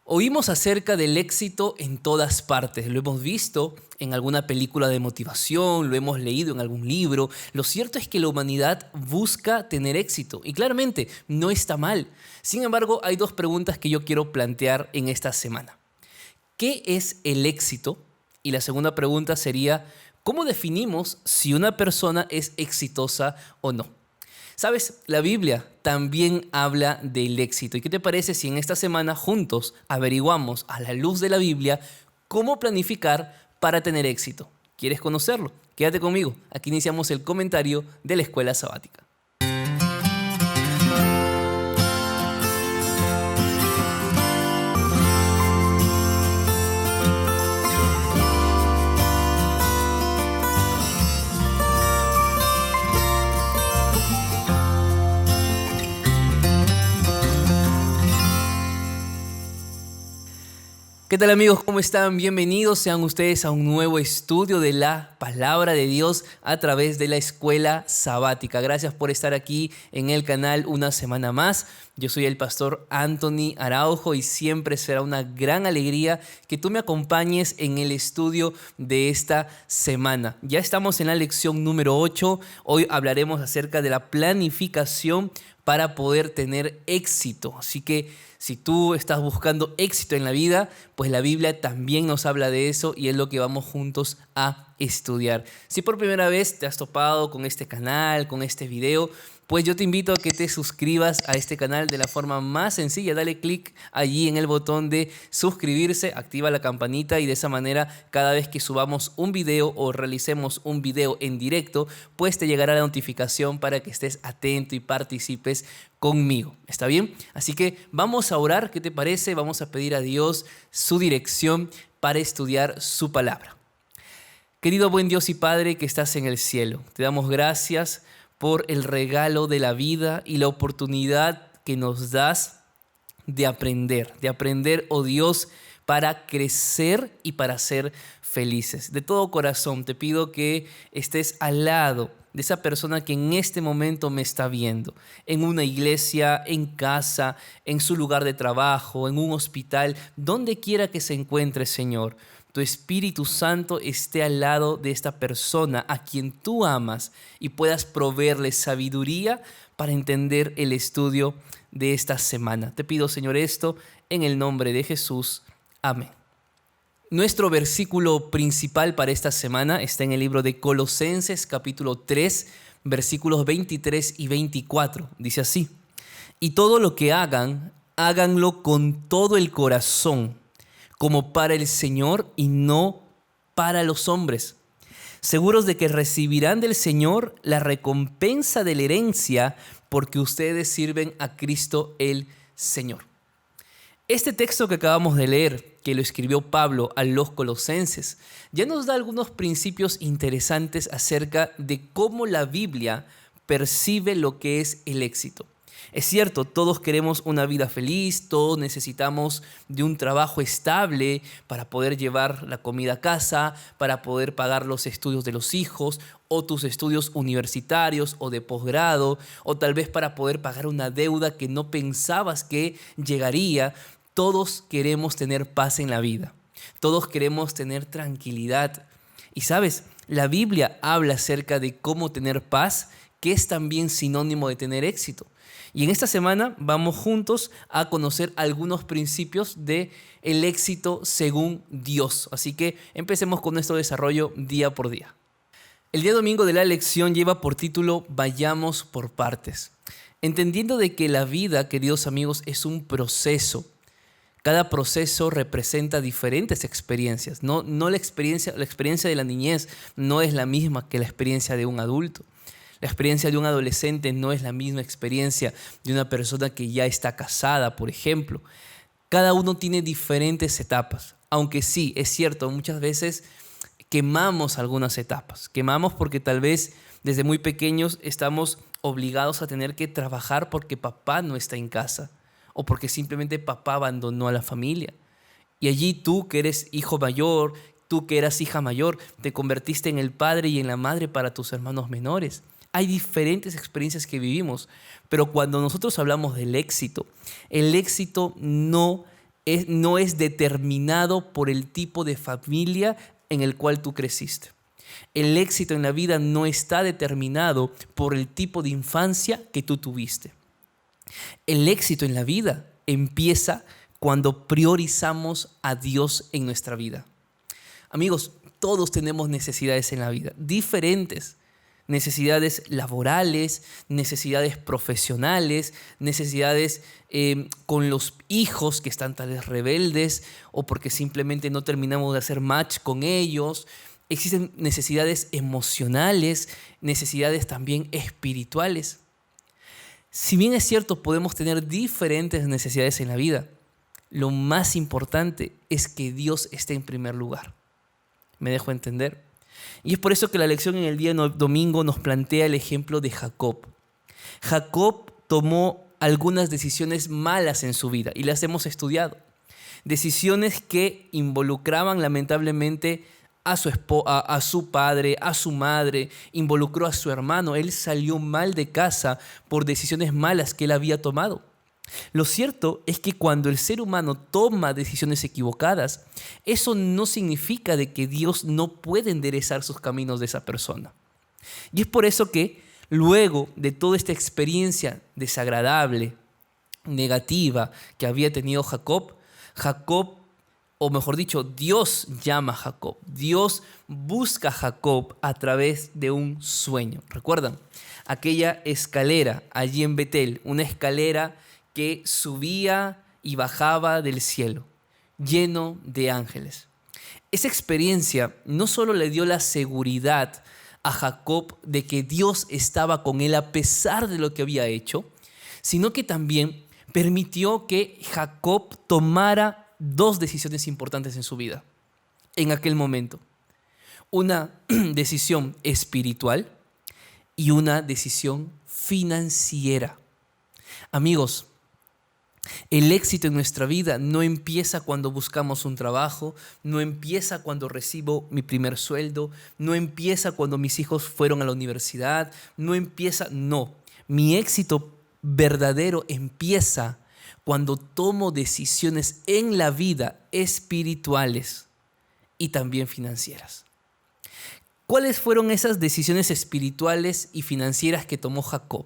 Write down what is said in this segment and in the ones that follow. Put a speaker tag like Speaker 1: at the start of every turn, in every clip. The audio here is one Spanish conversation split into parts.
Speaker 1: Oímos acerca del éxito en todas partes, lo hemos visto en alguna película de motivación, lo hemos leído en algún libro. Lo cierto es que la humanidad busca tener éxito y claramente no está mal. Sin embargo, hay dos preguntas que yo quiero plantear en esta semana. ¿Qué es el éxito? Y la segunda pregunta sería, ¿cómo definimos si una persona es exitosa o no? Sabes, la Biblia también habla del éxito. ¿Y qué te parece si en esta semana juntos averiguamos a la luz de la Biblia cómo planificar para tener éxito? ¿Quieres conocerlo? Quédate conmigo. Aquí iniciamos el comentario de la escuela sabática. ¿Qué tal amigos? ¿Cómo están? Bienvenidos sean ustedes a un nuevo estudio de la Palabra de Dios a través de la Escuela Sabática. Gracias por estar aquí en el canal una semana más. Yo soy el pastor Anthony Araujo y siempre será una gran alegría que tú me acompañes en el estudio de esta semana. Ya estamos en la lección número 8. Hoy hablaremos acerca de la planificación para poder tener éxito. Así que si tú estás buscando éxito en la vida, pues la Biblia también nos habla de eso y es lo que vamos juntos a estudiar. Si por primera vez te has topado con este canal, con este video, pues yo te invito a que te suscribas a este canal de la forma más sencilla. Dale clic allí en el botón de suscribirse, activa la campanita y de esa manera cada vez que subamos un video o realicemos un video en directo, pues te llegará la notificación para que estés atento y participes conmigo. ¿Está bien? Así que vamos a orar, ¿qué te parece? Vamos a pedir a Dios su dirección para estudiar su palabra. Querido buen Dios y Padre que estás en el cielo, te damos gracias por el regalo de la vida y la oportunidad que nos das de aprender, oh Dios, para crecer y para ser felices. De todo corazón te pido que estés al lado de esa persona que en este momento me está viendo, en una iglesia, en casa, en su lugar de trabajo, en un hospital, donde quiera que se encuentre, Señor. Tu Espíritu Santo esté al lado de esta persona a quien tú amas y puedas proveerle sabiduría para entender el estudio de esta semana. Te pido, Señor, esto en el nombre de Jesús. Amén. Nuestro versículo principal para esta semana está en el libro de Colosenses, capítulo 3, versículos 23 y 24. Dice así: y todo lo que hagan, háganlo con todo el corazón, como para el Señor y no para los hombres, seguros de que recibirán del Señor la recompensa de la herencia, porque ustedes sirven a Cristo el Señor. Este texto que acabamos de leer, que lo escribió Pablo a los colosenses, ya nos da algunos principios interesantes acerca de cómo la Biblia percibe lo que es el éxito. Es cierto, todos queremos una vida feliz, todos necesitamos de un trabajo estable para poder llevar la comida a casa, para poder pagar los estudios de los hijos o tus estudios universitarios o de posgrado, o tal vez para poder pagar una deuda que no pensabas que llegaría. Todos queremos tener paz en la vida, todos queremos tener tranquilidad. Y sabes, la Biblia habla acerca de cómo tener paz, que es también sinónimo de tener éxito. Y en esta semana vamos juntos a conocer algunos principios del éxito según Dios. Así que empecemos con nuestro desarrollo día por día. El día domingo de la lección lleva por título Vayamos por partes. Entendiendo de que la vida, queridos amigos, es un proceso. Cada proceso representa diferentes experiencias. No la experiencia de la niñez no es la misma que la experiencia de un adulto. La experiencia de un adolescente no es la misma experiencia de una persona que ya está casada, por ejemplo. Cada uno tiene diferentes etapas, aunque sí, es cierto, muchas veces quemamos algunas etapas. Quemamos porque tal vez desde muy pequeños estamos obligados a tener que trabajar porque papá no está en casa o porque simplemente papá abandonó a la familia. Y allí tú que eres hijo mayor, tú que eras hija mayor, te convertiste en el padre y en la madre para tus hermanos menores. Hay diferentes experiencias que vivimos, pero cuando nosotros hablamos del éxito, el éxito no no es determinado por el tipo de familia en el cual tú creciste. El éxito en la vida no está determinado por el tipo de infancia que tú tuviste. El éxito en la vida empieza cuando priorizamos a Dios en nuestra vida. Amigos, todos tenemos necesidades en la vida, diferentes. Necesidades laborales, necesidades profesionales, necesidades con los hijos que están tal vez rebeldes o porque simplemente no terminamos de hacer match con ellos. Existen necesidades emocionales, necesidades también espirituales. Si bien es cierto, podemos tener diferentes necesidades en la vida, lo más importante es que Dios esté en primer lugar. ¿Me dejo entender? Y es por eso que la lección en el día domingo nos plantea el ejemplo de Jacob. Jacob tomó algunas decisiones malas en su vida y las hemos estudiado. Decisiones que involucraban lamentablemente a su padre, a su madre, involucró a su hermano. Él salió mal de casa por decisiones malas que él había tomado. Lo cierto es que cuando el ser humano toma decisiones equivocadas, eso no significa de que Dios no puede enderezar sus caminos de esa persona. Y es por eso que luego de toda esta experiencia desagradable, negativa que había tenido Jacob, o mejor dicho, Dios llama a Jacob. Dios busca a Jacob a través de un sueño. ¿Recuerdan? Aquella escalera allí en Betel, una escalera que subía y bajaba del cielo, lleno de ángeles. Esa experiencia no solo le dio la seguridad a Jacob de que Dios estaba con él a pesar de lo que había hecho, sino que también permitió que Jacob tomara dos decisiones importantes en su vida en aquel momento. Una decisión espiritual y una decisión financiera. Amigos, el éxito en nuestra vida no empieza cuando buscamos un trabajo, no empieza cuando recibo mi primer sueldo, no empieza cuando mis hijos fueron a la universidad, no. Mi éxito verdadero empieza cuando tomo decisiones en la vida espirituales y también financieras. ¿Cuáles fueron esas decisiones espirituales y financieras que tomó Jacob?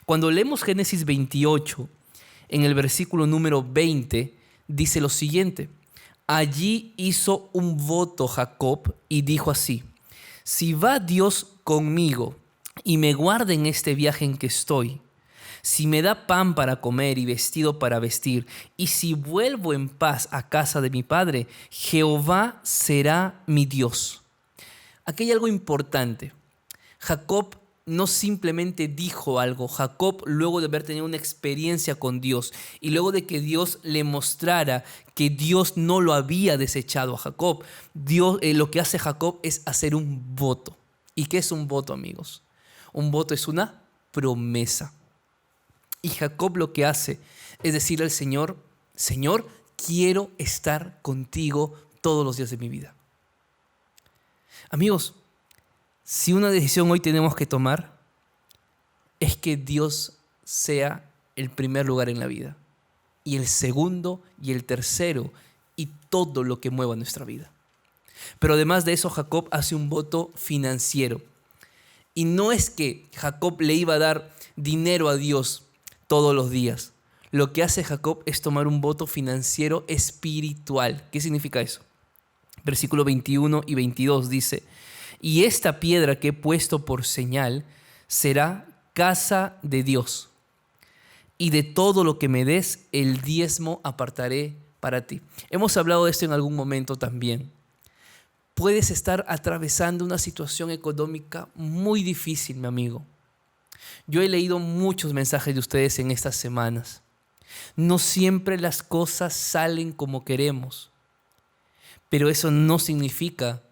Speaker 1: Cuando leemos Génesis 28, en el versículo número 20, dice lo siguiente: allí hizo un voto Jacob y dijo así: si va Dios conmigo y me guarda en este viaje en que estoy, si me da pan para comer y vestido para vestir, y si vuelvo en paz a casa de mi padre, Jehová será mi Dios. Aquí hay algo importante. Jacob no simplemente dijo algo. Jacob, luego de haber tenido una experiencia con Dios y luego de que Dios le mostrara que Dios no lo había desechado a Jacob, lo que hace Jacob es hacer un voto. ¿Y qué es un voto, amigos? Un voto es una promesa. Y Jacob lo que hace es decirle al Señor: Señor, quiero estar contigo todos los días de mi vida. Amigos, si una decisión hoy tenemos que tomar, es que Dios sea el primer lugar en la vida, y el segundo y el tercero, y todo lo que mueva nuestra vida. Pero además de eso, Jacob hace un voto financiero. Y no es que Jacob le iba a dar dinero a Dios todos los días. Lo que hace Jacob es tomar un voto financiero espiritual. ¿Qué significa eso? Versículo 21 y 22 dice: y esta piedra que he puesto por señal será casa de Dios, y de todo lo que me des, el diezmo apartaré para ti. Hemos hablado de esto en algún momento también. Puedes estar atravesando una situación económica muy difícil, mi amigo. Yo he leído muchos mensajes de ustedes en estas semanas. No siempre las cosas salen como queremos, pero eso no significa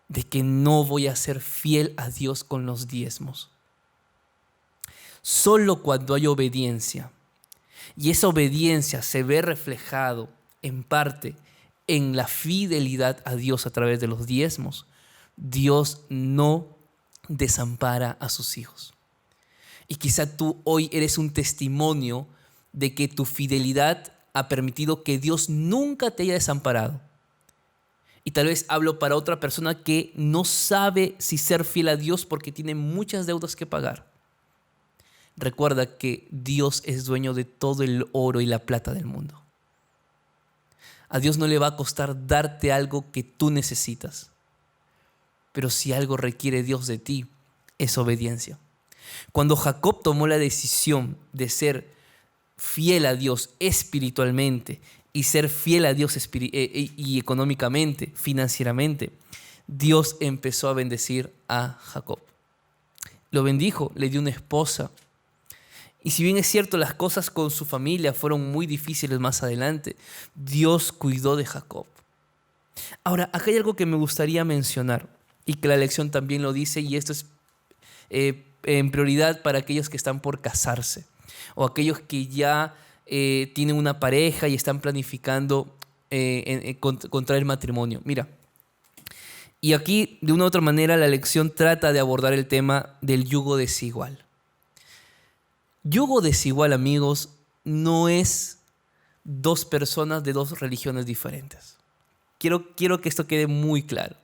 Speaker 1: de que no voy a ser fiel a Dios con los diezmos. Solo cuando hay obediencia, y esa obediencia se ve reflejado en parte en la fidelidad a Dios a través de los diezmos, Dios no desampara a sus hijos. Y quizá tú hoy eres un testimonio de que tu fidelidad ha permitido que Dios nunca te haya desamparado. Y tal vez hablo para otra persona que no sabe si ser fiel a Dios porque tiene muchas deudas que pagar. Recuerda que Dios es dueño de todo el oro y la plata del mundo. A Dios no le va a costar darte algo que tú necesitas. Pero si algo requiere Dios de ti, es obediencia. Cuando Jacob tomó la decisión de ser fiel a Dios espiritualmente y ser fiel a Dios y económicamente, financieramente, Dios empezó a bendecir a Jacob. Lo bendijo, le dio una esposa. Y si bien es cierto, las cosas con su familia fueron muy difíciles más adelante, Dios cuidó de Jacob. Ahora, acá hay algo que me gustaría mencionar y que la lección también lo dice, y esto es en prioridad para aquellos que están por casarse o aquellos que ya tienen una pareja y están planificando contraer matrimonio. Mira, y aquí de una u otra manera la lección trata de abordar el tema del yugo desigual. Yugo desigual, amigos, no es dos personas de dos religiones diferentes. Quiero que esto quede muy claro.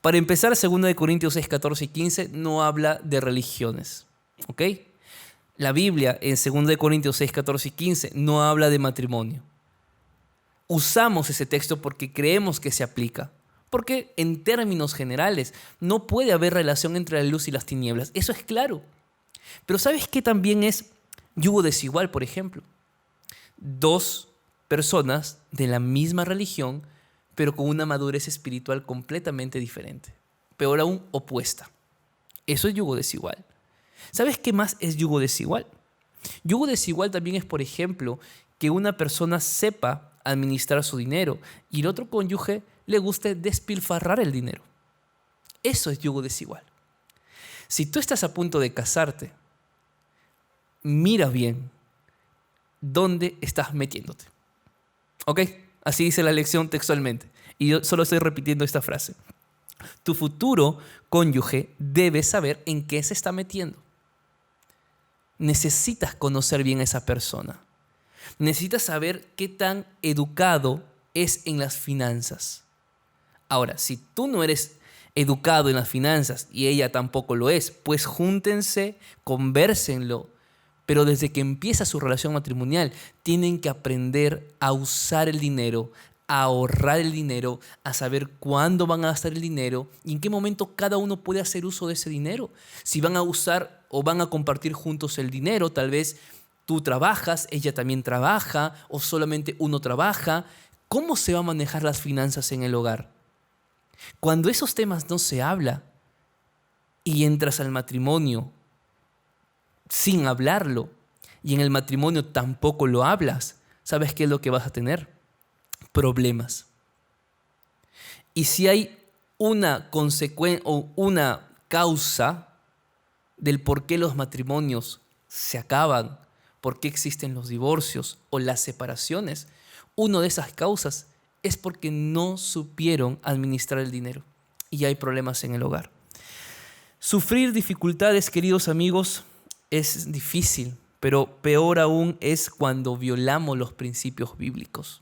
Speaker 1: Para empezar, 2 Corintios 6, 14 y 15 no habla de religiones, ¿ok? La Biblia en 2 Corintios 6, 14 y 15 no habla de matrimonio. Usamos ese texto porque creemos que se aplica. Porque en términos generales no puede haber relación entre la luz y las tinieblas. Eso es claro. Pero ¿sabes qué también es yugo desigual, por ejemplo? Dos personas de la misma religión, pero con una madurez espiritual completamente diferente. Peor aún, opuesta. Eso es yugo desigual. ¿Sabes qué más es yugo desigual? Yugo desigual también es, por ejemplo, que una persona sepa administrar su dinero y el otro cónyuge le guste despilfarrar el dinero. Eso es yugo desigual. Si tú estás a punto de casarte, mira bien dónde estás metiéndote. ¿Ok? Así dice la lección textualmente. Y yo solo estoy repitiendo esta frase. Tu futuro cónyuge debe saber en qué se está metiendo. Necesitas conocer bien a esa persona. Necesitas saber qué tan educado es en las finanzas. Ahora, si tú no eres educado en las finanzas y ella tampoco lo es, pues júntense, convérsenlo. Pero desde que empieza su relación matrimonial, tienen que aprender a usar el dinero, a ahorrar el dinero, a saber cuándo van a gastar el dinero y en qué momento cada uno puede hacer uso de ese dinero. Si van a usar o van a compartir juntos el dinero, tal vez tú trabajas, ella también trabaja o solamente uno trabaja. ¿Cómo se va a manejar las finanzas en el hogar? Cuando esos temas no se habla y entras al matrimonio sin hablarlo y en el matrimonio tampoco lo hablas, ¿sabes qué es lo que vas a tener? Problemas. Y si hay una consecuencia o una causa del por qué los matrimonios se acaban, por qué existen los divorcios o las separaciones, una de esas causas es porque no supieron administrar el dinero y hay problemas en el hogar. Sufrir dificultades, queridos amigos, es difícil, pero peor aún es cuando violamos los principios bíblicos.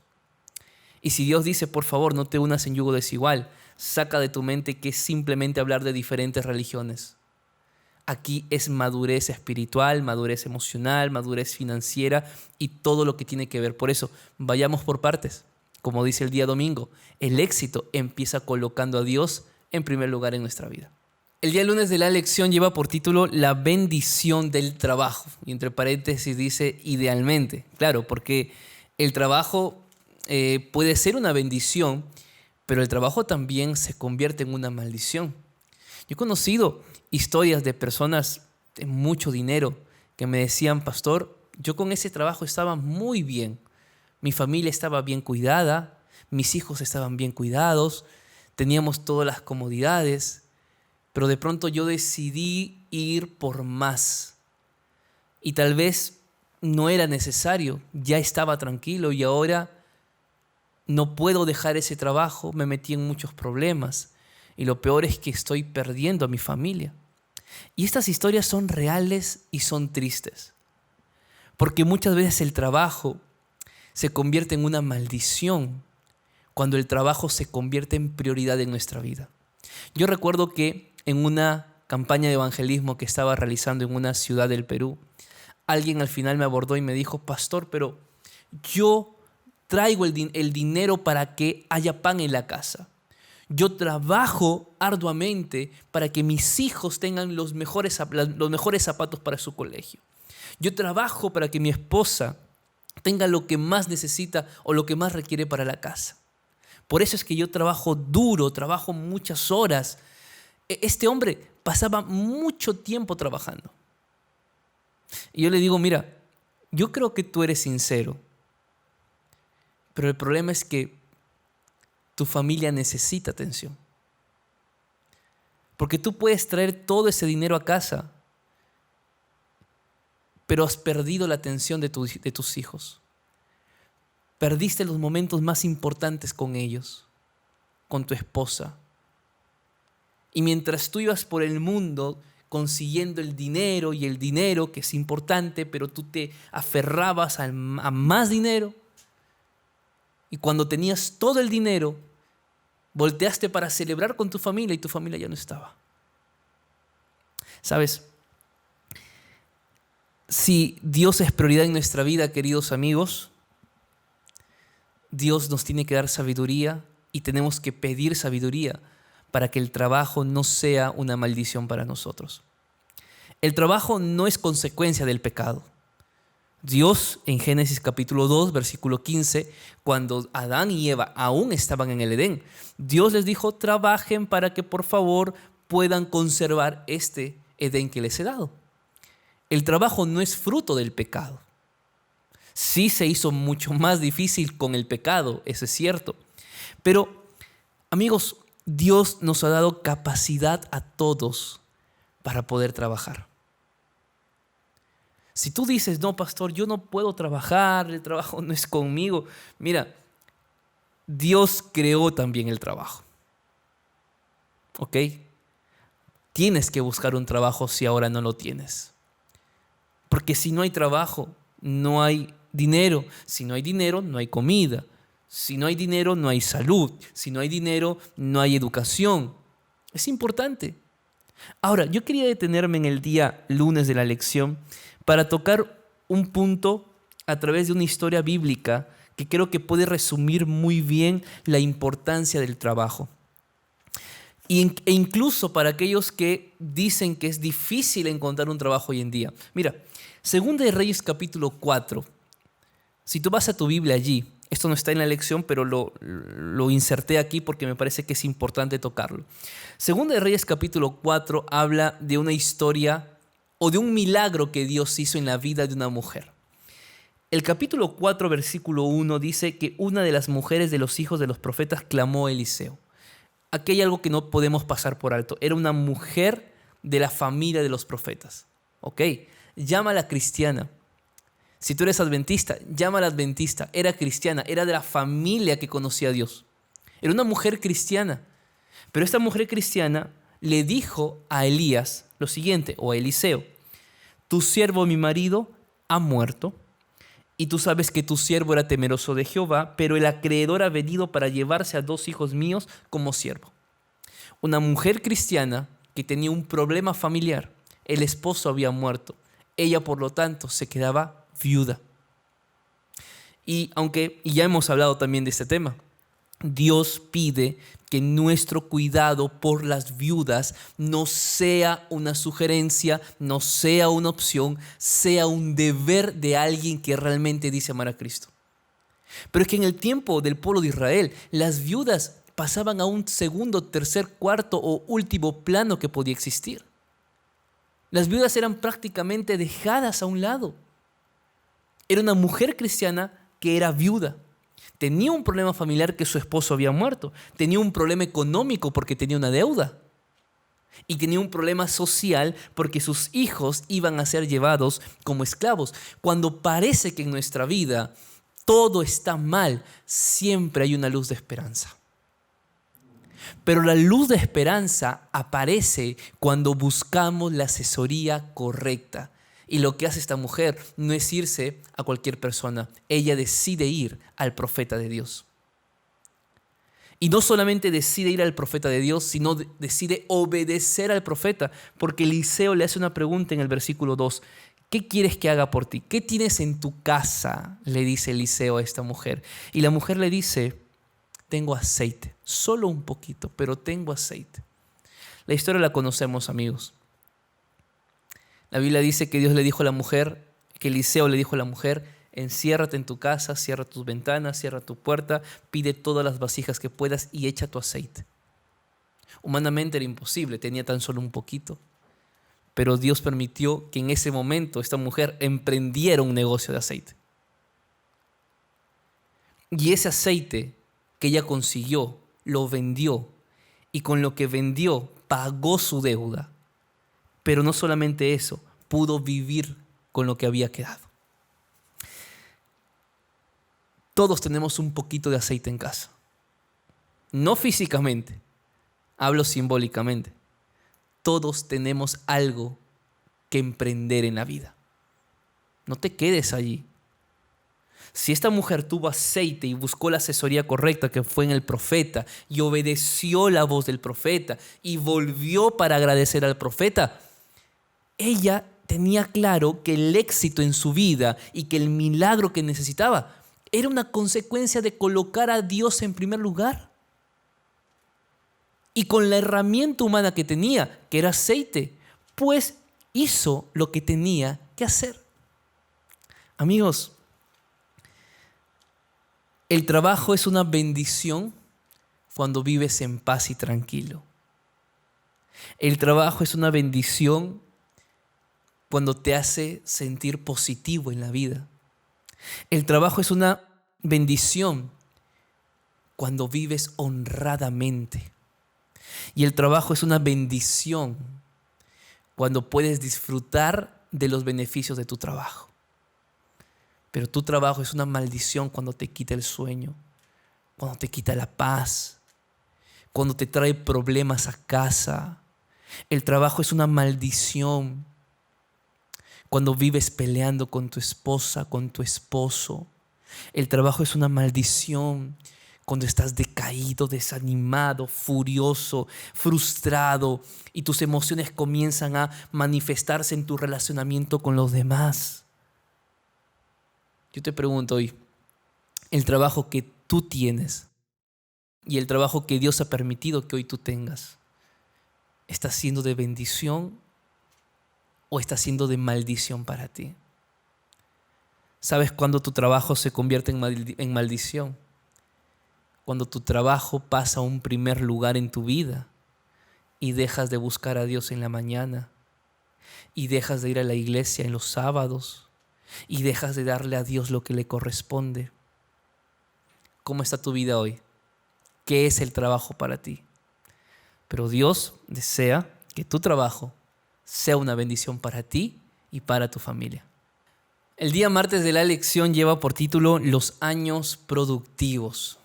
Speaker 1: Y si Dios dice, por favor, no te unas en yugo desigual, saca de tu mente que es simplemente hablar de diferentes religiones. Aquí es madurez espiritual, madurez emocional, madurez financiera y todo lo que tiene que ver. Por eso, vayamos por partes. Como dice el día domingo, el éxito empieza colocando a Dios en primer lugar en nuestra vida. El día lunes de la lección lleva por título La bendición del trabajo. Y entre paréntesis dice idealmente. Claro, porque el trabajo puede ser una bendición, pero el trabajo también se convierte en una maldición. Yo he conocido historias de personas de mucho dinero que me decían, pastor, yo con ese trabajo estaba muy bien. Mi familia estaba bien cuidada, mis hijos estaban bien cuidados, teníamos todas las comodidades, pero de pronto yo decidí ir por más. Y tal vez no era necesario, ya estaba tranquilo y ahora no puedo dejar ese trabajo, me metí en muchos problemas. Y lo peor es que estoy perdiendo a mi familia. Y estas historias son reales y son tristes. Porque muchas veces el trabajo se convierte en una maldición cuando el trabajo se convierte en prioridad en nuestra vida. Yo recuerdo que en una campaña de evangelismo que estaba realizando en una ciudad del Perú, alguien al final me abordó y me dijo: pastor, pero yo traigo el dinero para que haya pan en la casa. Yo trabajo arduamente para que mis hijos tengan los mejores zapatos para su colegio. Yo trabajo para que mi esposa tenga lo que más necesita o lo que más requiere para la casa. Por eso es que yo trabajo duro, trabajo muchas horas. Este hombre pasaba mucho tiempo trabajando. Y yo le digo: mira, yo creo que tú eres sincero, pero el problema es que tu familia necesita atención. Porque tú puedes traer todo ese dinero a casa, pero has perdido la atención de tus hijos. Perdiste los momentos más importantes con ellos, con tu esposa. Y mientras tú ibas por el mundo consiguiendo el dinero y el dinero, que es importante, pero tú te aferrabas a más dinero. Y cuando tenías todo el dinero, volteaste para celebrar con tu familia y tu familia ya no estaba. ¿Sabes? Si Dios es prioridad en nuestra vida, queridos amigos, Dios nos tiene que dar sabiduría y tenemos que pedir sabiduría para que el trabajo no sea una maldición para nosotros. El trabajo no es consecuencia del pecado. Dios en Génesis capítulo 2, versículo 15, cuando Adán y Eva aún estaban en el Edén, Dios les dijo: trabajen para que por favor puedan conservar este Edén que les he dado. El trabajo no es fruto del pecado. Sí se hizo mucho más difícil con el pecado, eso es cierto. Pero, amigos, Dios nos ha dado capacidad a todos para poder trabajar. Si tú dices: no, pastor, yo no puedo trabajar, el trabajo no es conmigo. Mira, Dios creó también el trabajo. ¿Ok? Tienes que buscar un trabajo si ahora no lo tienes. Porque si no hay trabajo, no hay dinero. Si no hay dinero, no hay comida. Si no hay dinero, no hay salud. Si no hay dinero, no hay educación. Es importante. Ahora, yo quería detenerme en el día lunes de la lección para tocar un punto a través de una historia bíblica que creo que puede resumir muy bien la importancia del trabajo. E incluso para aquellos que dicen que es difícil encontrar un trabajo hoy en día. Mira, Segunda de Reyes capítulo 4. Si tú vas a tu Biblia allí, esto no está en la lección, pero lo inserté aquí porque me parece que es importante tocarlo. Segunda de Reyes capítulo 4 habla de una historia o de un milagro que Dios hizo en la vida de una mujer. El capítulo 4, versículo 1 dice que una de las mujeres de los hijos de los profetas clamó a Eliseo. Aquí hay algo que no podemos pasar por alto. Era una mujer de la familia de los profetas. ¿Ok? Llámala cristiana. Si tú eres adventista, llámala adventista. Era cristiana, era de la familia que conocía a Dios. Era una mujer cristiana. Pero esta mujer cristiana le dijo a Elías lo siguiente, o a Eliseo: tu siervo, mi marido, ha muerto, y tú sabes que tu siervo era temeroso de Jehová, pero el acreedor ha venido para llevarse a 2 hijos míos como siervo. Una mujer cristiana que tenía un problema familiar, el esposo había muerto, ella por lo tanto se quedaba viuda. Y ya hemos hablado también de este tema, Dios pide que nuestro cuidado por las viudas no sea una sugerencia, no sea una opción, sea un deber de alguien que realmente dice amar a Cristo. Pero es que en el tiempo del pueblo de Israel, las viudas pasaban a un segundo, tercer, cuarto o último plano que podía existir. Las viudas eran prácticamente dejadas a un lado. Era una mujer cristiana que era viuda. Tenía un problema familiar que su esposo había muerto. Tenía un problema económico porque tenía una deuda. Y tenía un problema social porque sus hijos iban a ser llevados como esclavos. Cuando parece que en nuestra vida todo está mal, siempre hay una luz de esperanza. Pero la luz de esperanza aparece cuando buscamos la asesoría correcta. Y lo que hace esta mujer no es irse a cualquier persona. Ella decide ir al profeta de Dios. Y no solamente decide ir al profeta de Dios, sino decide obedecer al profeta. Porque Eliseo le hace una pregunta en el versículo 2. ¿Qué quieres que haga por ti? ¿Qué tienes en tu casa? Le dice Eliseo a esta mujer. Y la mujer le dice, tengo aceite. Solo un poquito, pero tengo aceite. La historia la conocemos, amigos. La Biblia dice que Dios le dijo a la mujer, que Eliseo le dijo a la mujer, enciérrate en tu casa, cierra tus ventanas, cierra tu puerta, pide todas las vasijas que puedas y echa tu aceite. Humanamente era imposible, tenía tan solo un poquito. Pero Dios permitió que en ese momento esta mujer emprendiera un negocio de aceite. Y ese aceite que ella consiguió, lo vendió. Y con lo que vendió, pagó su deuda. Pero no solamente eso, pudo vivir con lo que había quedado. Todos tenemos un poquito de aceite en casa. No físicamente, hablo simbólicamente. Todos tenemos algo que emprender en la vida. No te quedes allí. Si esta mujer tuvo aceite y buscó la asesoría correcta que fue en el profeta y obedeció la voz del profeta y volvió para agradecer al profeta, ella tenía claro que el éxito en su vida y que el milagro que necesitaba era una consecuencia de colocar a Dios en primer lugar. Y con la herramienta humana que tenía, que era aceite, pues hizo lo que tenía que hacer. Amigos, el trabajo es una bendición cuando vives en paz y tranquilo. El trabajo es una bendición cuando te hace sentir positivo en la vida. El trabajo es una bendición cuando vives honradamente. Y el trabajo es una bendición cuando puedes disfrutar de los beneficios de tu trabajo. Pero tu trabajo es una maldición cuando te quita el sueño, cuando te quita la paz, cuando te trae problemas a casa. El trabajo es una maldición cuando vives peleando con tu esposa, con tu esposo. El trabajo es una maldición cuando estás decaído, desanimado, furioso, frustrado y tus emociones comienzan a manifestarse en tu relacionamiento con los demás. Yo te pregunto hoy, el trabajo que tú tienes y el trabajo que Dios ha permitido que hoy tú tengas, ¿está siendo de bendición o está siendo de maldición para ti? ¿Sabes cuándo tu trabajo se convierte en maldición? Cuando tu trabajo pasa a un primer lugar en tu vida y dejas de buscar a Dios en la mañana y dejas de ir a la iglesia en los sábados y dejas de darle a Dios lo que le corresponde. ¿Cómo está tu vida hoy? ¿Qué es el trabajo para ti? Pero Dios desea que tu trabajo sea una bendición para ti y para tu familia. El día martes de la lección lleva por título Los años productivos.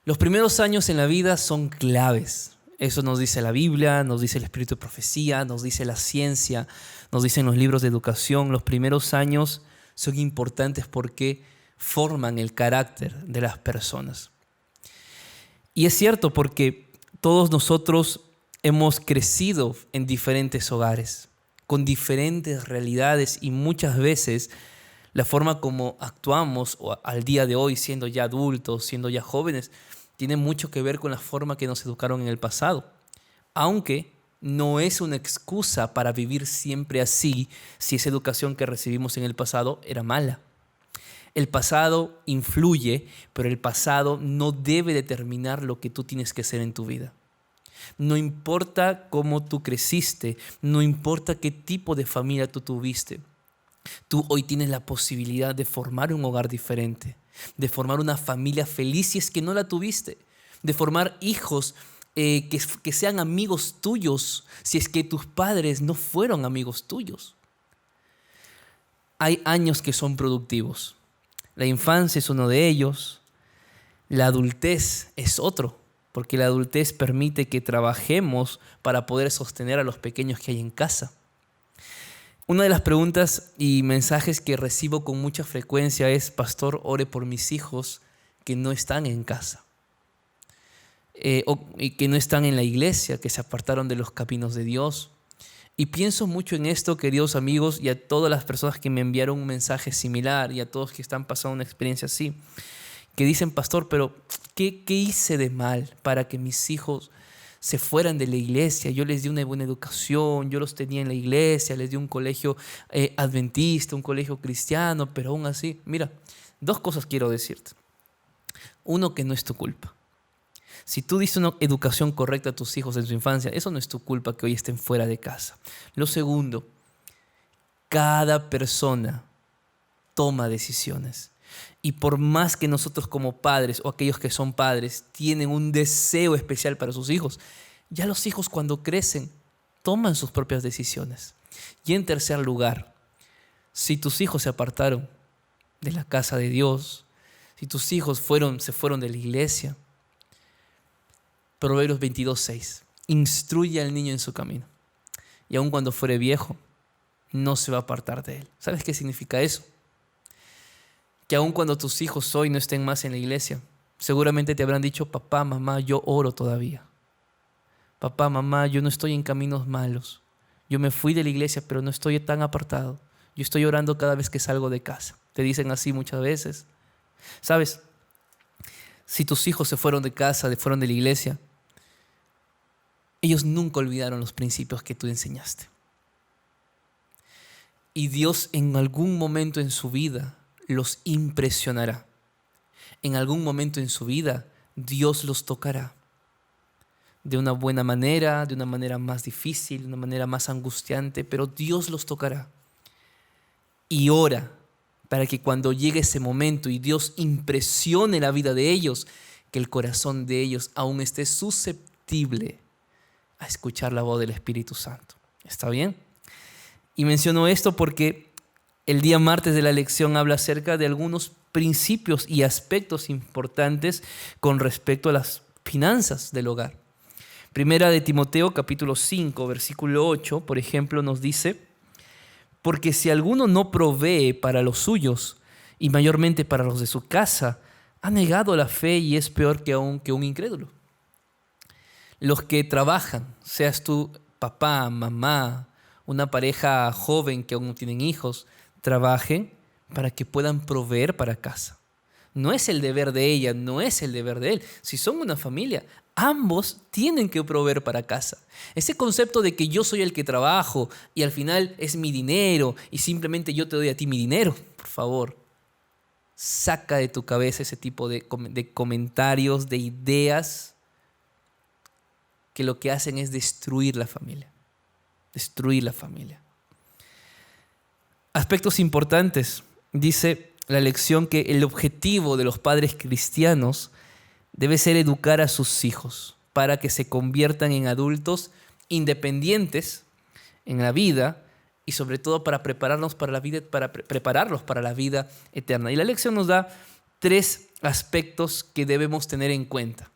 Speaker 1: Los primeros años en la vida son claves. Eso nos dice la Biblia, nos dice el espíritu de profecía, nos dice la ciencia, nos dicen los libros de educación. Los primeros años son importantes porque forman el carácter de las personas. Y es cierto porque todos nosotros hemos crecido en diferentes hogares, con diferentes realidades y muchas veces la forma como actuamos al día de hoy, siendo ya adultos, siendo ya jóvenes, tiene mucho que ver con la forma que nos educaron en el pasado. Aunque no es una excusa para vivir siempre así si esa educación que recibimos en el pasado era mala. El pasado influye, pero el pasado no debe determinar lo que tú tienes que hacer en tu vida. No importa cómo tú creciste, no importa qué tipo de familia tú tuviste. Tú hoy tienes la posibilidad de formar un hogar diferente, de formar una familia feliz si es que no la tuviste, de formar hijos que sean amigos tuyos si es que tus padres no fueron amigos tuyos. Hay años que son productivos. La infancia es uno de ellos. La adultez es otro, porque la adultez permite que trabajemos para poder sostener a los pequeños que hay en casa. Una de las preguntas y mensajes que recibo con mucha frecuencia es: pastor, ore por mis hijos que no están en casa, y que no están en la iglesia, que se apartaron de los caminos de Dios. Y pienso mucho en esto, queridos amigos, y a todas las personas que me enviaron un mensaje similar y a todos que están pasando una experiencia así, que dicen: pastor, pero ¿qué hice de mal para que mis hijos se fueran de la iglesia? Yo les di una buena educación, yo los tenía en la iglesia, les di un colegio adventista, un colegio cristiano, pero aún así, mira, dos cosas quiero decirte. Uno, que no es tu culpa. Si tú diste una educación correcta a tus hijos en su infancia, eso no es tu culpa que hoy estén fuera de casa. Lo segundo, cada persona toma decisiones. Y por más que nosotros como padres o aquellos que son padres tienen un deseo especial para sus hijos, ya los hijos cuando crecen toman sus propias decisiones. Y en tercer lugar, si tus hijos se apartaron de la casa de Dios, si tus hijos se fueron de la iglesia, Proverbios 22:6, instruye al niño en su camino, y aun cuando fuere viejo, no se va a apartar de él. ¿Sabes qué significa eso? Que aun cuando tus hijos hoy no estén más en la iglesia, seguramente te habrán dicho: papá, mamá, yo oro todavía. Papá, mamá, yo no estoy en caminos malos. Yo me fui de la iglesia, pero no estoy tan apartado. Yo estoy orando cada vez que salgo de casa. Te dicen así muchas veces. ¿Sabes? Si tus hijos se fueron de casa, fueron de la iglesia, ellos nunca olvidaron los principios que tú enseñaste. Y Dios en algún momento en su vida los impresionará. En algún momento en su vida Dios los tocará. De una buena manera, de una manera más difícil, de una manera más angustiante, pero Dios los tocará. Y ora para que cuando llegue ese momento y Dios impresione la vida de ellos, que el corazón de ellos aún esté susceptible a escuchar la voz del Espíritu Santo. ¿Está bien? Y menciono esto porque el día martes de la lección habla acerca de algunos principios y aspectos importantes con respecto a las finanzas del hogar. Primera de Timoteo, capítulo 5, versículo 8, por ejemplo, nos dice: porque si alguno no provee para los suyos, y mayormente para los de su casa, ha negado la fe y es peor que un incrédulo. Los que trabajan, seas tú papá, mamá, una pareja joven que aún no tienen hijos, trabajen para que puedan proveer para casa. No es el deber de ella, no es el deber de él. Si son una familia, ambos tienen que proveer para casa. Ese concepto de que yo soy el que trabajo y al final es mi dinero y simplemente yo te doy a ti mi dinero, por favor, saca de tu cabeza ese tipo de comentarios, de ideas que lo que hacen es destruir la familia. Destruir la familia. Aspectos importantes. Dice la lección que el objetivo de los padres cristianos debe ser educar a sus hijos para que se conviertan en adultos independientes en la vida y sobre todo para prepararlos para la vida eterna. Y la lección nos da 3 aspectos que debemos tener en cuenta.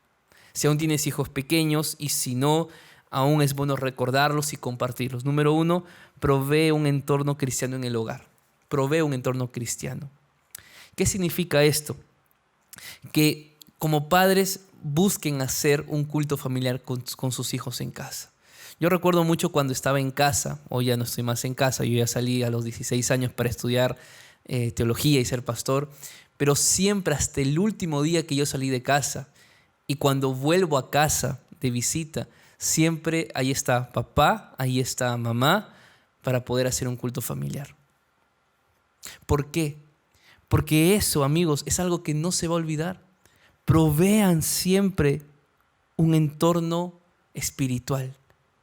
Speaker 1: Si aún tienes hijos pequeños y si no, aún es bueno recordarlos y compartirlos. Número 1, provee un entorno cristiano en el hogar. Provee un entorno cristiano. ¿Qué significa esto? Que como padres busquen hacer un culto familiar con sus hijos en casa. Yo recuerdo mucho cuando estaba en casa, hoy ya no estoy más en casa, yo ya salí a los 16 años para estudiar teología y ser pastor, pero siempre hasta el último día que yo salí de casa y cuando vuelvo a casa de visita, siempre ahí está papá, ahí está mamá para poder hacer un culto familiar. ¿Por qué? Porque eso, amigos, es algo que no se va a olvidar. Provean siempre un entorno espiritual.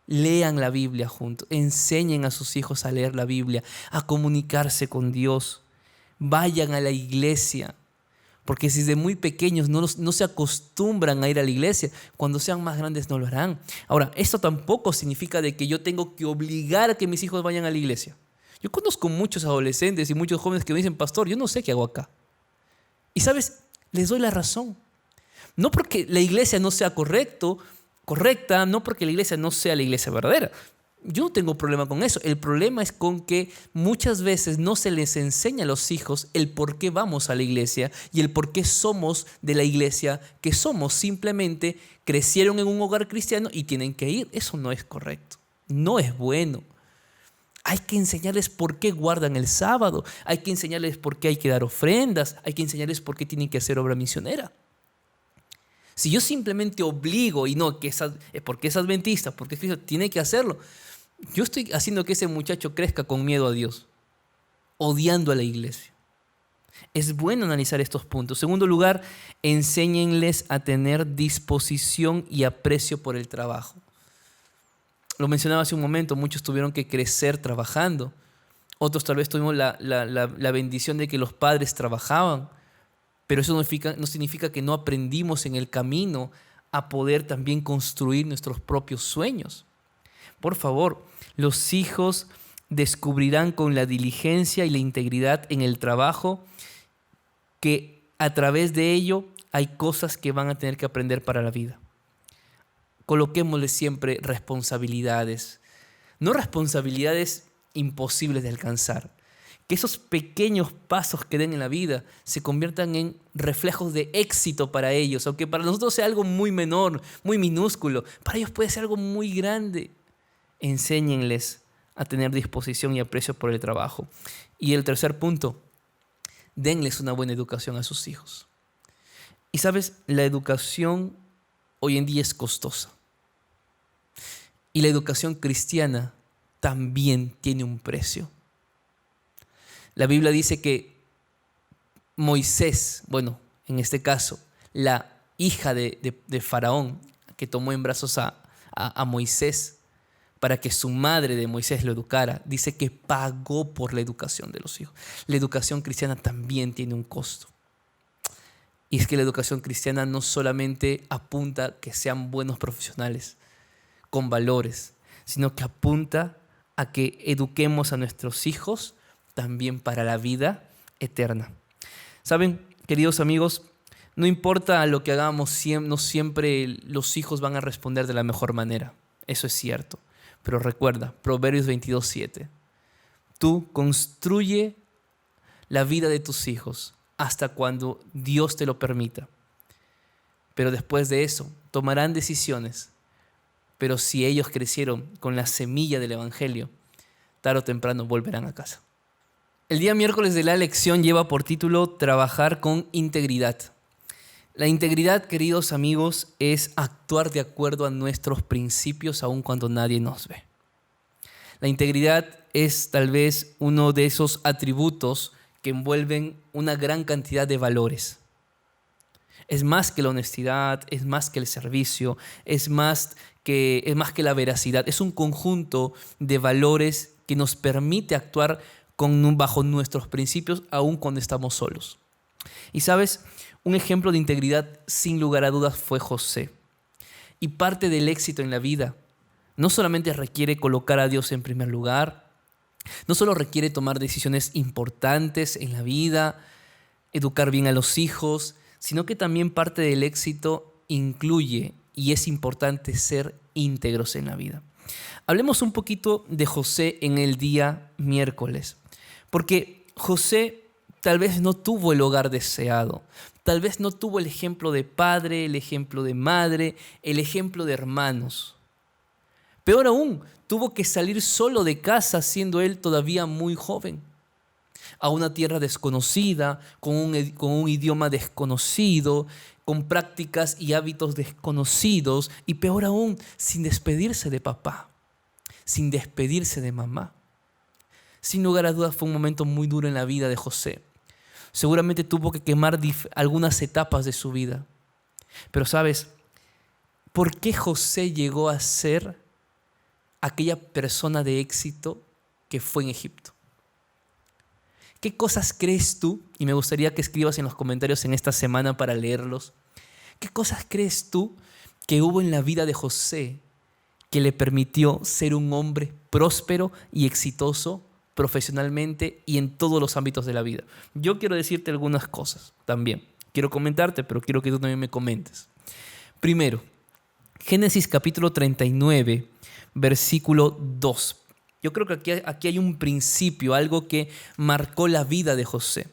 Speaker 1: Lean la Biblia juntos. Enseñen a sus hijos a leer la Biblia, a comunicarse con Dios. Vayan a la iglesia. Porque si desde muy pequeños no se acostumbran a ir a la iglesia, cuando sean más grandes no lo harán. Ahora, esto tampoco significa de que yo tengo que obligar a que mis hijos vayan a la iglesia. Yo conozco muchos adolescentes y muchos jóvenes que me dicen: pastor, yo no sé qué hago acá. Y ¿sabes? Les doy la razón. No porque la iglesia no sea correcta, no porque la iglesia no sea la iglesia verdadera. Yo no tengo problema con eso. El problema es con que muchas veces no se les enseña a los hijos el por qué vamos a la iglesia y el por qué somos de la iglesia que somos. Simplemente crecieron en un hogar cristiano y tienen que ir. Eso no es correcto. No es bueno. Hay que enseñarles por qué guardan el sábado. Hay que enseñarles por qué hay que dar ofrendas. Hay que enseñarles por qué tienen que hacer obra misionera. Si yo simplemente obligo y no, porque es adventista, porque es cristiano, tiene que hacerlo. Yo estoy haciendo que ese muchacho crezca con miedo a Dios, odiando a la iglesia. Es bueno analizar estos puntos. En segundo lugar, enséñenles a tener disposición y aprecio por el trabajo. Lo mencionaba hace un momento, muchos tuvieron que crecer trabajando. Otros tal vez tuvimos la bendición de que los padres trabajaban. Pero eso no significa que no aprendimos en el camino a poder también construir nuestros propios sueños. Por favor, los hijos descubrirán con la diligencia y la integridad en el trabajo que a través de ello hay cosas que van a tener que aprender para la vida. Coloquémosle siempre responsabilidades, no responsabilidades imposibles de alcanzar. Que esos pequeños pasos que den en la vida se conviertan en reflejos de éxito para ellos, aunque para nosotros sea algo muy menor, muy minúsculo, para ellos puede ser algo muy grande. Enséñenles a tener disposición y aprecio por el trabajo. Y el tercer punto, denles una buena educación a sus hijos. Y sabes, la educación hoy en día es costosa. Y la educación cristiana también tiene un precio. La Biblia dice que Moisés, en este caso, la hija de Faraón, que tomó en brazos a Moisés para que su madre de Moisés lo educara, dice que pagó por la educación de los hijos. La educación cristiana también tiene un costo. Y es que la educación cristiana no solamente apunta a que sean buenos profesionales, con valores, sino que apunta a que eduquemos a nuestros hijos también para la vida eterna. ¿Saben, queridos amigos? No importa lo que hagamos, no siempre los hijos van a responder de la mejor manera. Eso es cierto. Pero recuerda, Proverbios 22:7. Tú construye la vida de tus hijos hasta cuando Dios te lo permita. Pero después de eso, tomarán decisiones. Pero si ellos crecieron con la semilla del Evangelio, tarde o temprano volverán a casa. El día miércoles de la lección lleva por título Trabajar con integridad. La integridad, queridos amigos, es actuar de acuerdo a nuestros principios aun cuando nadie nos ve. La integridad es tal vez uno de esos atributos que envuelven una gran cantidad de valores. Es más que la honestidad, es más que el servicio, es más que la veracidad. Es un conjunto de valores que nos permite actuar bajo nuestros principios aun cuando estamos solos. Y sabes, un ejemplo de integridad sin lugar a dudas fue José. Y parte del éxito en la vida no solamente requiere colocar a Dios en primer lugar, no solo requiere tomar decisiones importantes en la vida, educar bien a los hijos, sino que también parte del éxito incluye y es importante ser íntegros en la vida. Hablemos un poquito de José en el día miércoles. Porque José tal vez no tuvo el hogar deseado, tal vez no tuvo el ejemplo de padre, el ejemplo de madre, el ejemplo de hermanos. Peor aún, tuvo que salir solo de casa siendo él todavía muy joven, a una tierra desconocida, con un idioma desconocido, con prácticas y hábitos desconocidos y peor aún, sin despedirse de papá, sin despedirse de mamá. Sin lugar a dudas fue un momento muy duro en la vida de José. Seguramente tuvo que quemar algunas etapas de su vida. Pero ¿sabes por qué José llegó a ser aquella persona de éxito que fue en Egipto? ¿Qué cosas crees tú? Y me gustaría que escribas en los comentarios en esta semana para leerlos. ¿Qué cosas crees tú que hubo en la vida de José que le permitió ser un hombre próspero y exitoso profesionalmente y en todos los ámbitos de la vida? Yo quiero decirte algunas cosas también. Quiero comentarte, pero quiero que tú también me comentes. Primero, Génesis capítulo 39, versículo 2. Yo creo que aquí hay un principio, algo que marcó la vida de José.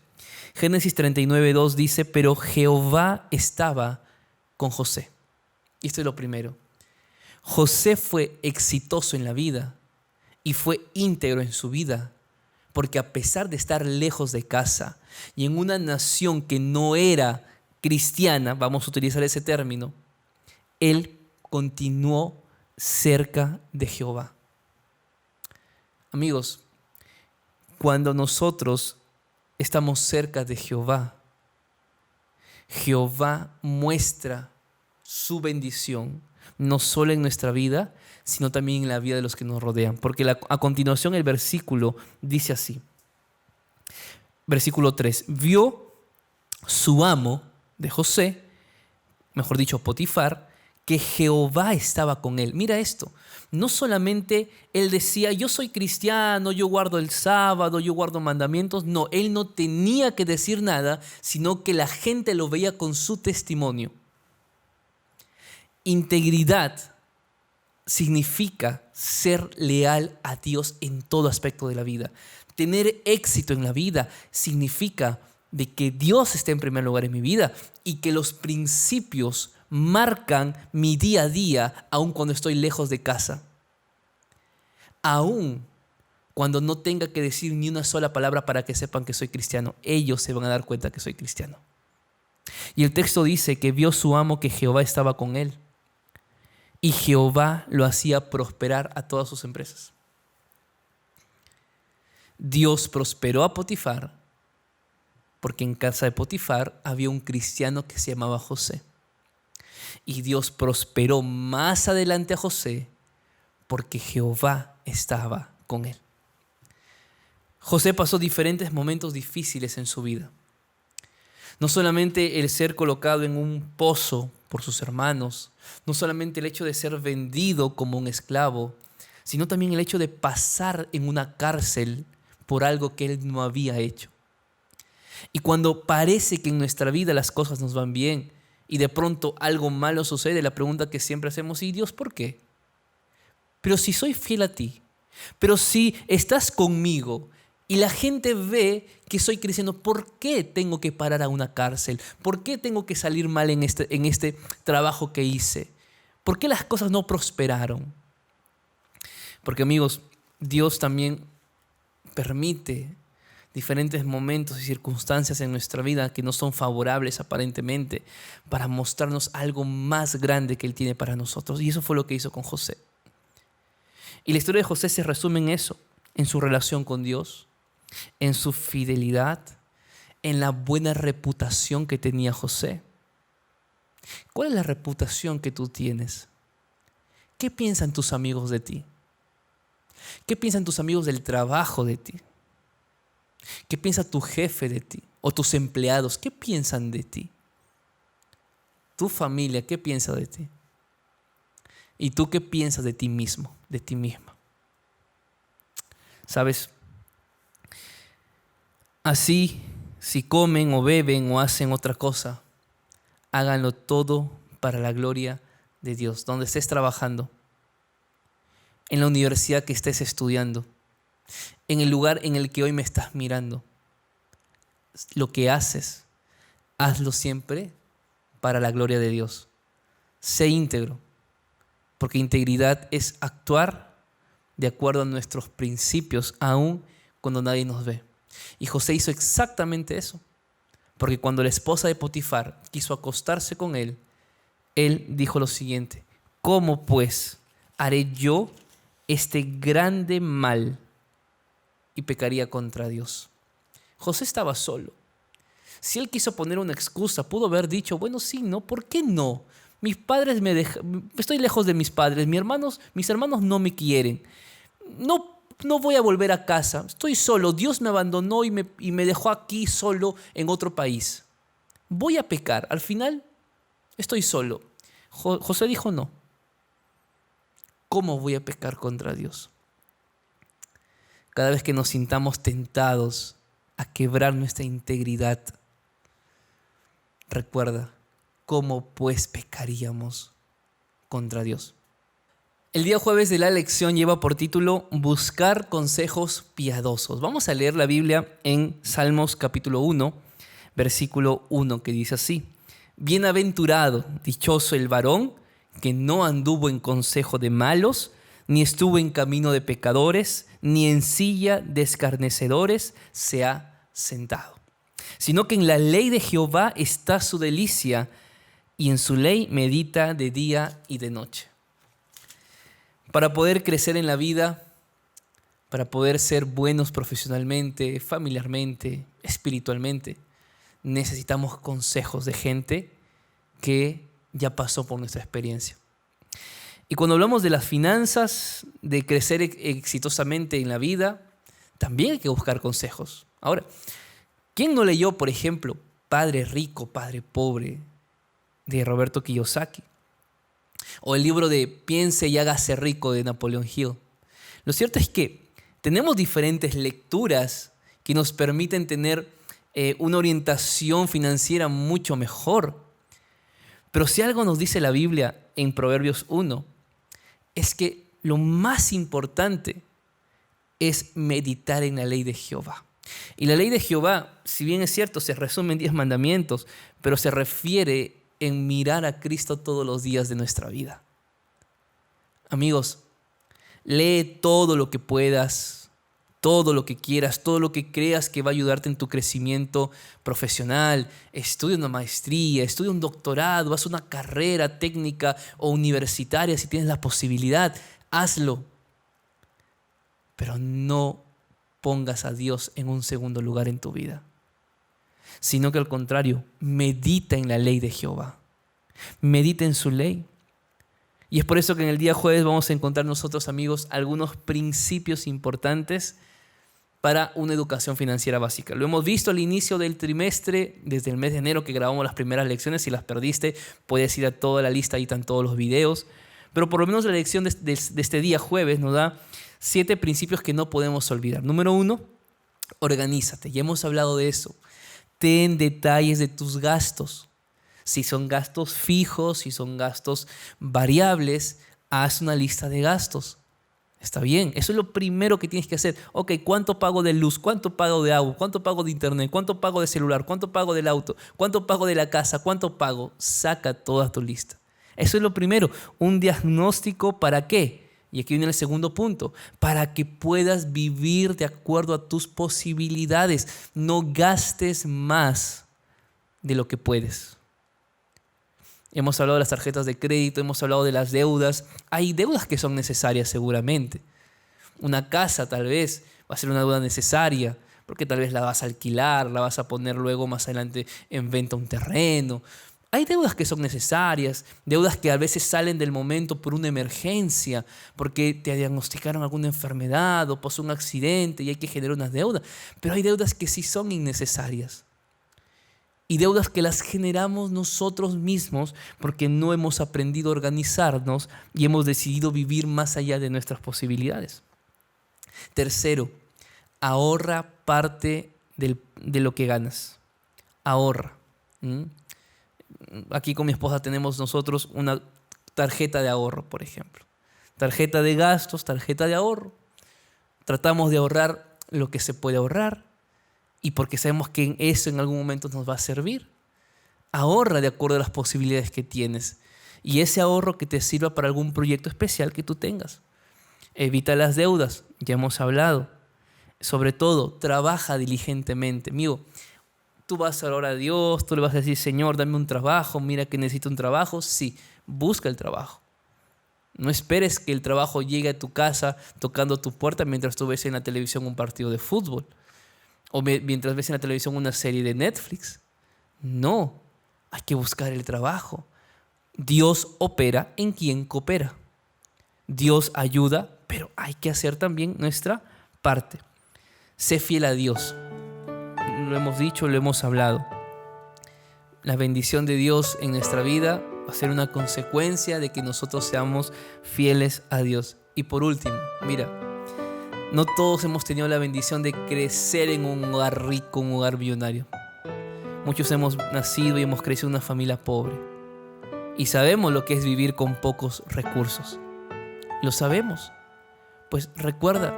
Speaker 1: Génesis 39, 2 dice, pero Jehová estaba con José. Y esto es lo primero. José fue exitoso en la vida y fue íntegro en su vida, porque a pesar de estar lejos de casa y en una nación que no era cristiana, vamos a utilizar ese término, él continuó cerca de Jehová. Amigos, cuando nosotros estamos cerca de Jehová, Jehová muestra su bendición, no solo en nuestra vida, sino también en la vida de los que nos rodean. Porque a continuación el versículo dice así. Versículo 3. Vio su amo de José, mejor dicho Potifar, que Jehová estaba con él. Mira esto. No solamente él decía, yo soy cristiano, yo guardo el sábado, yo guardo mandamientos. No, él no tenía que decir nada, sino que la gente lo veía con su testimonio. Integridad significa ser leal a Dios en todo aspecto de la vida. Tener éxito en la vida significa de que Dios esté en primer lugar en mi vida y que los principios marcan mi día a día, aun cuando estoy lejos de casa. Aun cuando no tenga que decir ni una sola palabra para que sepan que soy cristiano, ellos se van a dar cuenta que soy cristiano. Y el texto dice que vio su amo que Jehová estaba con él y Jehová lo hacía prosperar a todas sus empresas. Dios prosperó a Potifar porque en casa de Potifar había un cristiano que se llamaba José. Y Dios prosperó más adelante a José porque Jehová estaba con él. José pasó diferentes momentos difíciles en su vida. No solamente el ser colocado en un pozo por sus hermanos, no solamente el hecho de ser vendido como un esclavo, sino también el hecho de pasar en una cárcel por algo que él no había hecho. Y cuando parece que en nuestra vida las cosas nos van bien y de pronto algo malo sucede, la pregunta que siempre hacemos, ¿y Dios por qué? Pero si soy fiel a ti, pero si estás conmigo y la gente ve que soy cristiano, ¿por qué tengo que parar a una cárcel? ¿Por qué tengo que salir mal en este trabajo que hice? ¿Por qué las cosas no prosperaron? Porque amigos, Dios también permite diferentes momentos y circunstancias en nuestra vida que no son favorables aparentemente para mostrarnos algo más grande que Él tiene para nosotros. Y eso fue lo que hizo con José. Y la historia de José se resume en eso, en su relación con Dios, en su fidelidad, en la buena reputación que tenía José. ¿Cuál es la reputación que tú tienes? ¿Qué piensan tus amigos de ti? ¿Qué piensan tus amigos del trabajo de ti? ¿Qué piensa tu jefe de ti? ¿O tus empleados? ¿Qué piensan de ti? ¿Tu familia qué piensa de ti? ¿Y tú qué piensas de ti mismo, de ti misma? ¿Sabes? Así, si comen o beben o hacen otra cosa, háganlo todo para la gloria de Dios. Donde estés trabajando, en la universidad que estés estudiando, en el lugar en el que hoy me estás mirando, lo que haces, hazlo siempre para la gloria de Dios. Sé íntegro, porque integridad es actuar de acuerdo a nuestros principios, aun cuando nadie nos ve. Y José hizo exactamente eso, porque cuando la esposa de Potifar quiso acostarse con él, él dijo lo siguiente: ¿cómo pues haré yo este grande mal y pecaría contra Dios? José estaba solo. Si él quiso poner una excusa, pudo haber dicho, bueno, sí, ¿no? ¿Por qué no? Mis padres estoy lejos de mis padres, mis hermanos no me quieren. No voy a volver a casa, estoy solo, Dios me abandonó y me dejó aquí solo en otro país. Voy a pecar, al final estoy solo. José dijo no. ¿Cómo voy a pecar contra Dios? Cada vez que nos sintamos tentados a quebrar nuestra integridad, recuerda, ¿cómo pues pecaríamos contra Dios. El día jueves de la lección lleva por título Buscar consejos piadosos. Vamos a leer la Biblia en Salmos capítulo 1, versículo 1, que dice así: Bienaventurado, dichoso el varón que no anduvo en consejo de malos, ni estuvo en camino de pecadores, ni en silla de escarnecedores se ha sentado, sino que en la ley de Jehová está su delicia, y en su ley medita de día y de noche. Para poder crecer en la vida, para poder ser buenos profesionalmente, familiarmente, espiritualmente, necesitamos consejos de gente que ya pasó por nuestra experiencia. Y cuando hablamos de las finanzas, de crecer exitosamente en la vida, también hay que buscar consejos. Ahora, ¿quién no leyó, por ejemplo, Padre Rico, Padre Pobre, de Roberto Kiyosaki? O el libro de Piense y hágase rico, de Napoleon Hill. Lo cierto es que tenemos diferentes lecturas que nos permiten tener una orientación financiera mucho mejor. Pero si algo nos dice la Biblia en Proverbios 1, es que lo más importante es meditar en la ley de Jehová. Y la ley de Jehová, si bien es cierto, se resume en 10 mandamientos, pero se refiere en mirar a Cristo todos los días de nuestra vida. Amigos, lee todo lo que puedas, todo lo que quieras, todo lo que creas que va a ayudarte en tu crecimiento profesional. Estudia una maestría, estudia un doctorado, haz una carrera técnica o universitaria si tienes la posibilidad. Hazlo. Pero no pongas a Dios en un segundo lugar en tu vida, sino que al contrario, medita en la ley de Jehová. Medita en su ley. Y es por eso que en el día jueves vamos a encontrar nosotros, amigos, algunos principios importantes para una educación financiera básica. Lo hemos visto al inicio del trimestre, desde el mes de enero que grabamos las primeras lecciones. Si las perdiste, puedes ir a toda la lista, ahí están todos los videos. Pero por lo menos la lección de este día jueves nos da 7 principios que no podemos olvidar. Número 1, organízate. Ya hemos hablado de eso. Ten detalles de tus gastos. Si son gastos fijos, si son gastos variables, haz una lista de gastos. Está bien, eso es lo primero que tienes que hacer. Ok, ¿cuánto pago de luz? ¿Cuánto pago de agua? ¿Cuánto pago de internet? ¿Cuánto pago de celular? ¿Cuánto pago del auto? ¿Cuánto pago de la casa? ¿Cuánto pago? Saca toda tu lista. Eso es lo primero. Un diagnóstico, ¿para qué? Y aquí viene el segundo punto. Para que puedas vivir de acuerdo a tus posibilidades. No gastes más de lo que puedes. Hemos hablado de las tarjetas de crédito, hemos hablado de las deudas. Hay deudas que son necesarias seguramente. Una casa tal vez va a ser una deuda necesaria, porque tal vez la vas a alquilar, la vas a poner luego más adelante en venta un terreno. Hay deudas que son necesarias, deudas que a veces salen del momento por una emergencia, porque te diagnosticaron alguna enfermedad o pasó un accidente y hay que generar unas deudas. Pero hay deudas que sí son innecesarias. Y deudas que las generamos nosotros mismos porque no hemos aprendido a organizarnos y hemos decidido vivir más allá de nuestras posibilidades. Tercero, ahorra parte de lo que ganas. Ahorra. Aquí con mi esposa tenemos nosotros una tarjeta de ahorro, por ejemplo. Tarjeta de gastos, tarjeta de ahorro. Tratamos de ahorrar lo que se puede ahorrar. Y porque sabemos que eso en algún momento nos va a servir. Ahorra de acuerdo a las posibilidades que tienes. Y ese ahorro que te sirva para algún proyecto especial que tú tengas. Evita las deudas, ya hemos hablado. Sobre todo, trabaja diligentemente. Amigo, tú vas a orar a Dios, tú le vas a decir, Señor, dame un trabajo, mira que necesito un trabajo. Sí, busca el trabajo. No esperes que el trabajo llegue a tu casa tocando tu puerta mientras tú ves en la televisión un partido de fútbol. O mientras ves en la televisión una serie de Netflix. No, hay que buscar el trabajo. Dios opera en quien coopera. Dios ayuda, pero hay que hacer también nuestra parte. Sé fiel a Dios. Lo hemos dicho, lo hemos hablado. La bendición de Dios en nuestra vida va a ser una consecuencia de que nosotros seamos fieles a Dios. Y por último, mira, no todos hemos tenido la bendición de crecer en un hogar rico, un hogar millonario. Muchos hemos nacido y hemos crecido en una familia pobre. y sabemos lo que es vivir con pocos recursos. Lo sabemos. Pues recuerda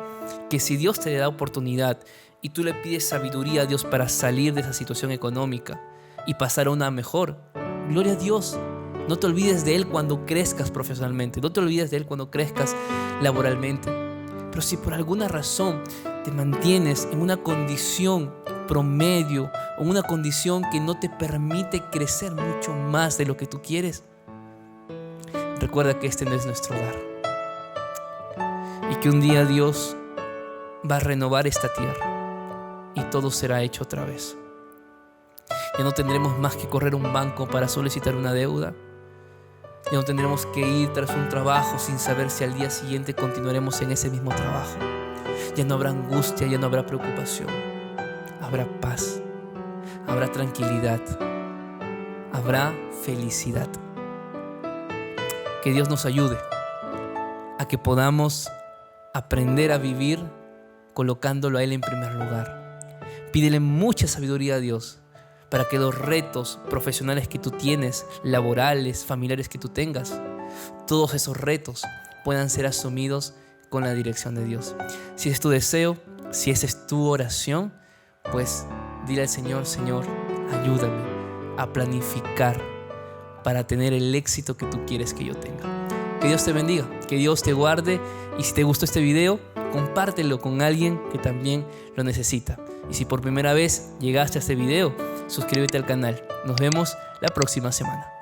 Speaker 1: que si Dios te da oportunidad y tú le pides sabiduría a Dios para salir de esa situación económica y pasar a una mejor, gloria a Dios. No te olvides de Él cuando crezcas profesionalmente. No te olvides de Él cuando crezcas laboralmente. Pero si por alguna razón te mantienes en una condición promedio o una condición que no te permite crecer mucho más de lo que tú quieres, recuerda que este no es nuestro hogar. Y que un día Dios va a renovar esta tierra y todo será hecho otra vez. Ya no tendremos más que correr a un banco para solicitar una deuda. Ya no tendremos que ir tras un trabajo sin saber si al día siguiente continuaremos en ese mismo trabajo. Ya no habrá angustia, ya no habrá preocupación. Habrá paz, habrá tranquilidad, habrá felicidad. Que Dios nos ayude a que podamos aprender a vivir colocándolo a Él en primer lugar. Pídele mucha sabiduría a Dios para que los retos profesionales que tú tienes, laborales, familiares que tú tengas, todos esos retos puedan ser asumidos con la dirección de Dios. Si es tu deseo, si esa es tu oración, pues dile al Señor: Señor, ayúdame a planificar para tener el éxito que tú quieres que yo tenga. Que Dios te bendiga, que Dios te guarde, y si te gustó este video, compártelo con alguien que también lo necesita. Y si por primera vez llegaste a este video, suscríbete al canal. Nos vemos la próxima semana.